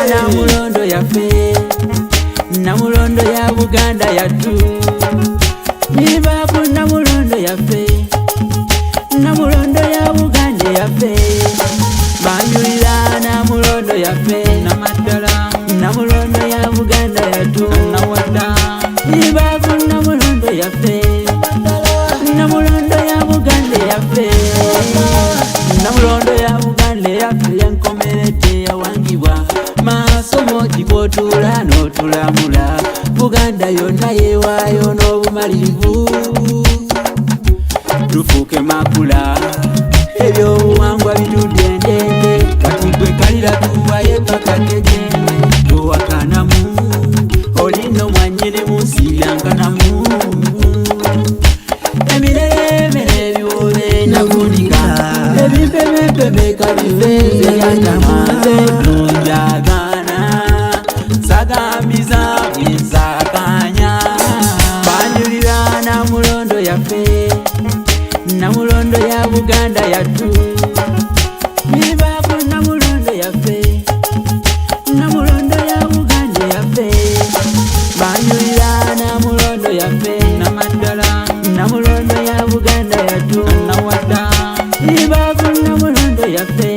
Namulondo yafe, Namulondo ya Buganda yatu. Nibaku Namulondo yafe, Namulondo ya Buganda yafe. Banyulira Namulondo yafe, namadala Namulondo ya Buganda yatu. Nawada nibaku Namulondo yafe, Namulondo ya Buganda yafe. Namulondo ya Buganda yafe yankomerete yawangibwa. Masomo jikotula notulamula Buganda yonna yewayo n'obumalirivu tufuke makula ebyobuwangwa bitudendende kati gwe kalira tuwaye pakakejende towakanamu olino mwanyiri musiyankanamu emiremere ebiwobe nakunika ebipemepemeka biveze yatamaze nunjagana sagambiza bwenzakanya banyulira Namulondo yafe, Namulondo ya Buganda yatu. Nibaku Namulondo yafe, Namulondo ya Buganda yafe. Banyulira Namulondo yafe, namadala Namulondo ya Buganda yatu. Nawada nibaku Namulondo yafe,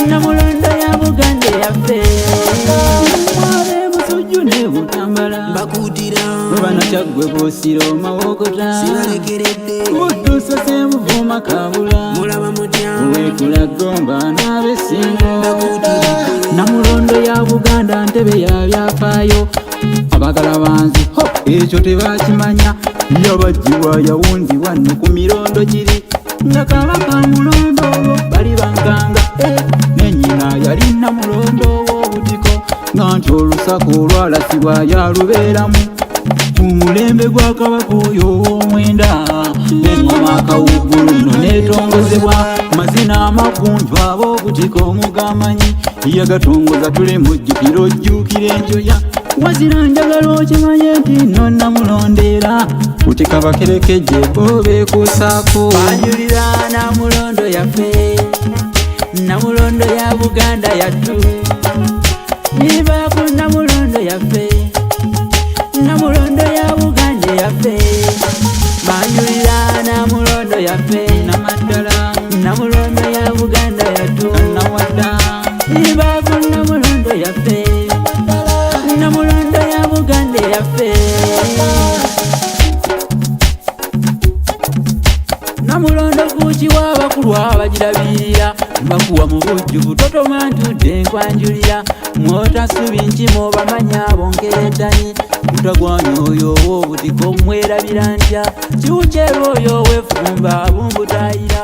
Namulondo ya Buganda yafe. Mwale busujune butambala bakudira bana chagwe bosiro mawokota sibalekerede kutusa semuvuma kabula mulaba mutya wekula gomba nabesingo bakudira Namulondo ya Buganda ntebe ya byafayo abagala banzi ho ekyo tebakimanya yabajiwa yawundi wano ku mirondo giri nga Kabaka Mulondo bali banganga nenyina yali Namulondo w'obutiko nganti olusaku olwalasibwa yalubeeramu ku mulembe gwa Kabaka oyo ow'omwenda engoma akawuggulu nno neetongozebwa mazina amagunju ab'obutiko omugamanyi yagatongoza tule mujjukiro ojjuukira enjoya wazira njagala okimanye nti nno Namulondera kutika bakerekejje bo beekuusaako banyulira Namulondo yafe, Namulondo ya Buganda yatu. Nibaku Namulondo yafe, Namulondo ya Buganda yafe. Banyulira Namulondo yafe, namadala Namulondo ya Buganda yatu. Nawada nibaku Namulondo yafe, Namulondo ya Buganda yafe. Namulondo kukiwa abakulu abagirabirira bakuwa mu bujjuvu totoma ntudde nkwanjulira mwotasubi nkimo bamanya bonkereddani mutagwanya oyo ow'obutiko mwerabira ntya kiwukyerwa oyo wefumba bumbutayira.